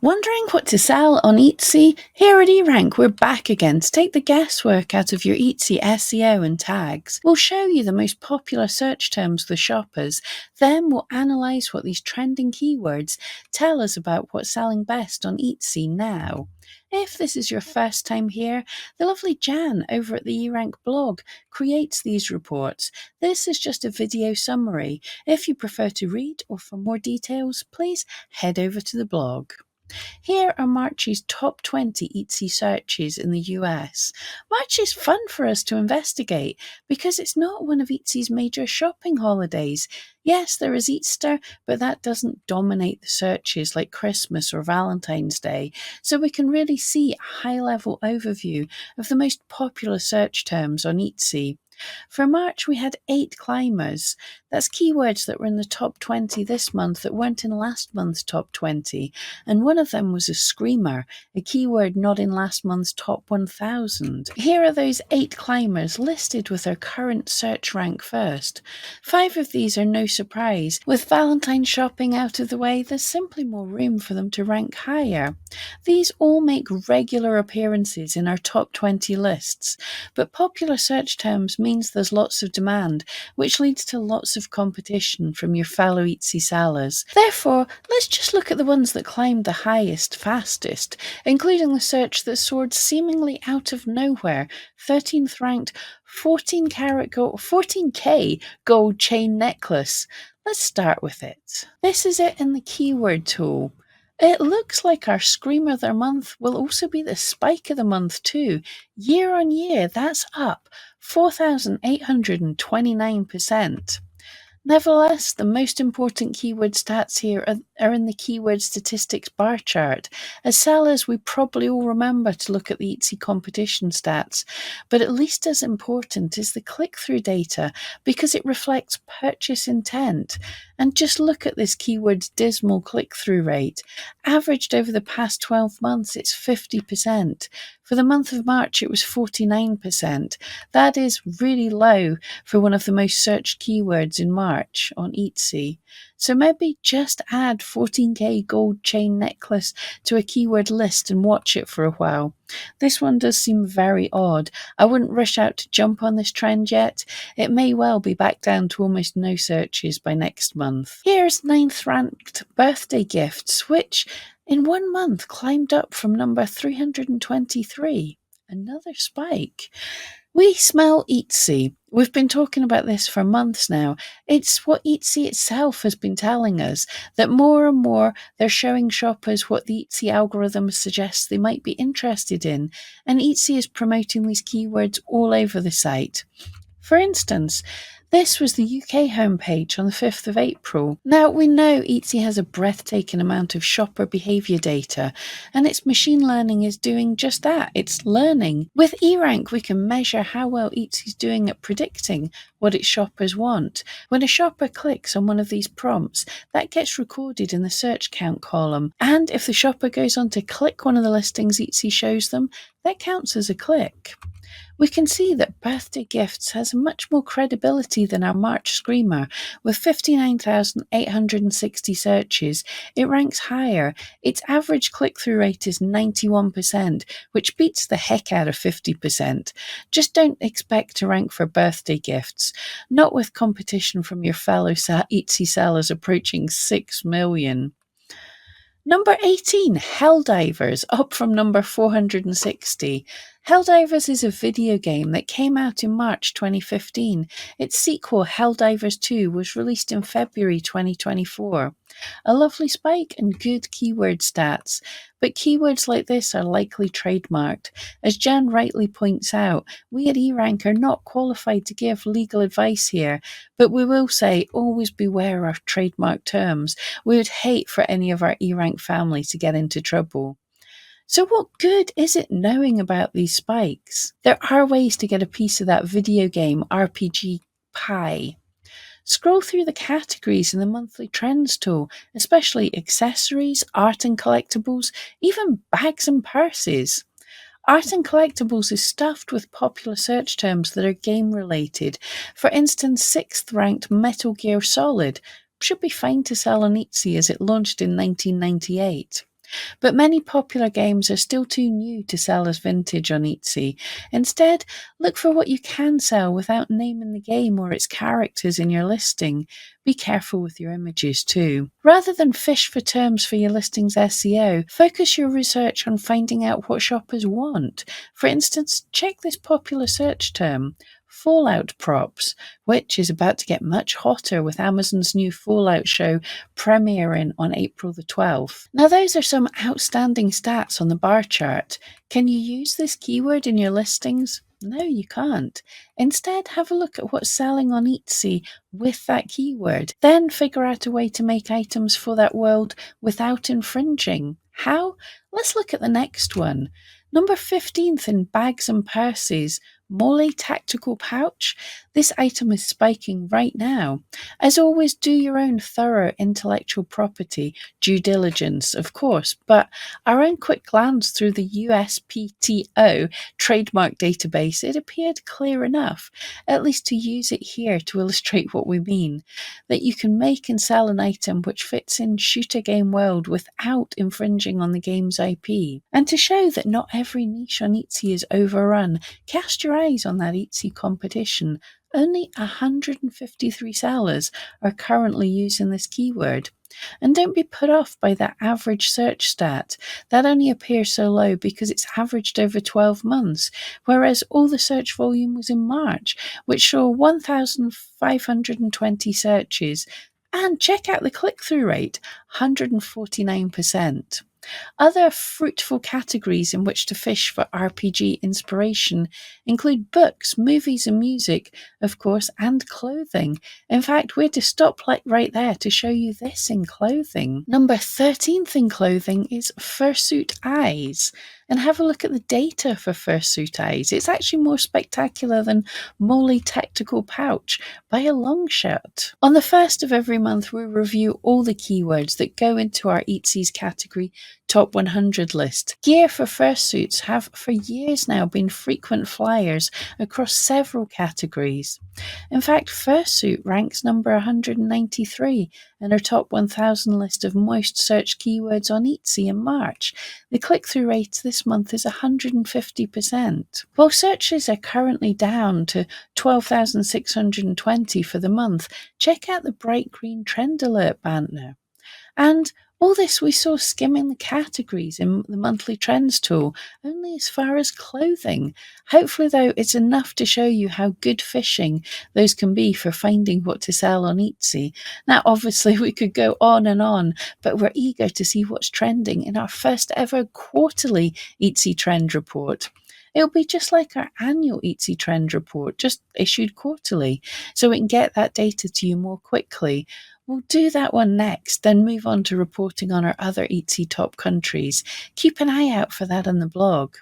Wondering what to sell on Etsy? Here at eRank, we're back again to take the guesswork out of your Etsy SEO and tags. We'll show you the most popular search terms with shoppers, then we'll analyse what these trending keywords tell us about what's selling best on Etsy now. If this is your first time here, the lovely Jan over at the eRank blog creates these reports. This is just a video summary. If you prefer to read or for more details, please head over to the blog. Here are March's top 20 Etsy searches in the US. March is fun for us to investigate because it's not one of Etsy's major shopping holidays. Yes, there is Easter, but that doesn't dominate the searches like Christmas or Valentine's Day, so we can really see a high-level overview of the most popular search terms on Etsy. For March, we had 8 climbers. That's keywords that were in the top 20 this month that weren't in last month's top 20. And one of them was a screamer, a keyword not in last month's top 1,000. Here are those 8 climbers listed with their current search rank first. 5 of these are no surprise. With Valentine's shopping out of the way, there's simply more room for them to rank higher. These all make regular appearances in our top 20 lists, but popular search terms means there's lots of demand, which leads to lots of competition from your fellow Etsy sellers. Therefore, let's just look at the ones that climbed the highest fastest, including the search that soared seemingly out of nowhere, 13th ranked 14K gold chain necklace. Let's start with it. This is it in the keyword tool. It looks like our Screamer of the Month will also be the Spike of the Month too. Year on year, that's up 4,829%. Nevertheless, the most important keyword stats here are in the keyword statistics bar chart. As sellers, we probably all remember to look at the Etsy competition stats, but at least as important is the click-through data because it reflects purchase intent. And just look at this keyword's dismal click-through rate. Averaged over the past 12 months, it's 50%. For the month of March, it was 49%. That is really low for one of the most searched keywords in March on Etsy. So maybe just add 14K gold chain necklace to a keyword list and watch it for a while. This one does seem very odd. I wouldn't rush out to jump on this trend yet. It may well be back down to almost no searches by next month. Here's 9th ranked birthday gifts, which in 1 month climbed up from number 323. Another spike. We smell Etsy. We've been talking about this for months now. It's what Etsy itself has been telling us, that more and more they're showing shoppers what the Etsy algorithm suggests they might be interested in, and Etsy is promoting these keywords all over the site. For instance, this was the UK homepage on the 5th of April. Now, we know Etsy has a breathtaking amount of shopper behaviour data, and its machine learning is doing just that. It's learning. With eRank, we can measure how well Etsy's doing at predicting what its shoppers want. When a shopper clicks on one of these prompts, that gets recorded in the search count column. And if the shopper goes on to click one of the listings Etsy shows them, that counts as a click. We can see that birthday gifts has much more credibility than our March Screamer. With 59,860 searches, it ranks higher. Its average click-through rate is 91%, which beats the heck out of 50%. Just don't expect to rank for birthday gifts, not with competition from your fellow Etsy sellers approaching 6 million. Number 18, Helldivers, up from number 460. Helldivers is a video game that came out in March 2015. Its sequel, Helldivers 2, was released in February 2024. A lovely spike and good keyword stats, but keywords like this are likely trademarked. As Jan rightly points out, we at eRank are not qualified to give legal advice here, but we will say always beware of trademark terms. We would hate for any of our eRank family to get into trouble. So what good is it knowing about these spikes? There are ways to get a piece of that video game RPG pie. Scroll through the categories in the monthly trends tool, especially accessories, art and collectibles, even bags and purses. Art and collectibles is stuffed with popular search terms that are game related. For instance, 6th ranked Metal Gear Solid should be fine to sell on Etsy as it launched in 1998. But many popular games are still too new to sell as vintage on Etsy. Instead, look for what you can sell without naming the game or its characters in your listing. Be careful with your images too. Rather than fish for terms for your listing's SEO, focus your research on finding out what shoppers want. For instance, check this popular search term, Fallout props, which is about to get much hotter with Amazon's new Fallout show premiering on April the 12th. Now, those are some outstanding stats on the bar chart. Can you use this keyword in your listings? No, you can't. Instead, have a look at what's selling on Etsy with that keyword. Then figure out a way to make items for that world without infringing. How? Let's look at the next one. Number 15th in bags and purses, Molly Tactical Pouch. This item is spiking right now. As always, do your own thorough intellectual property due diligence, of course, but our own quick glance through the USPTO trademark database, it appeared clear enough, at least to use it here to illustrate what we mean, that you can make and sell an item which fits in shooter game world without infringing on the game's IP. And to show that not every niche on Etsy is overrun, cast your eyes on that Etsy competition. Only 153 sellers are currently using this keyword. And don't be put off by that average search stat. That only appears so low because it's averaged over 12 months, whereas all the search volume was in March, which saw 1,520 searches. And check out the click-through rate, 149%. Other fruitful categories in which to fish for RPG inspiration include books, movies, and music, of course, and clothing. In fact, we're to stop right there to show you this in clothing. Number 13th in clothing is fursuit eyes. And have a look at the data for fursuit eyes. It's actually more spectacular than Molly Tactical Pouch by a long shot. On the first of every month, we review all the keywords that go into our Etsy's category Top 100 list. Gear for fursuits have for years now been frequent flyers across several categories. In fact, fursuit ranks number 193 in our top 1000 list of most searched keywords on Etsy in March. The click-through rate this month is 150%. While searches are currently down to 12,620 for the month, check out the bright green trend alert banner. And all this we saw skimming the categories in the monthly trends tool, only as far as clothing. Hopefully, though, it's enough to show you how good fishing those can be for finding what to sell on Etsy. Now, obviously, we could go on, but we're eager to see what's trending in our first ever quarterly Etsy trend report. It'll be just like our annual Etsy trend report, just issued quarterly, so we can get that data to you more quickly. We'll do that one next, then move on to reporting on our other Etsy top countries. Keep an eye out for that on the blog.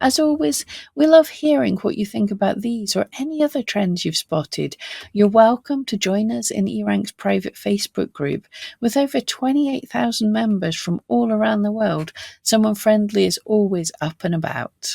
As always, we love hearing what you think about these or any other trends you've spotted. You're welcome to join us in eRank's private Facebook group. With over 28,000 members from all around the world, someone friendly is always up and about.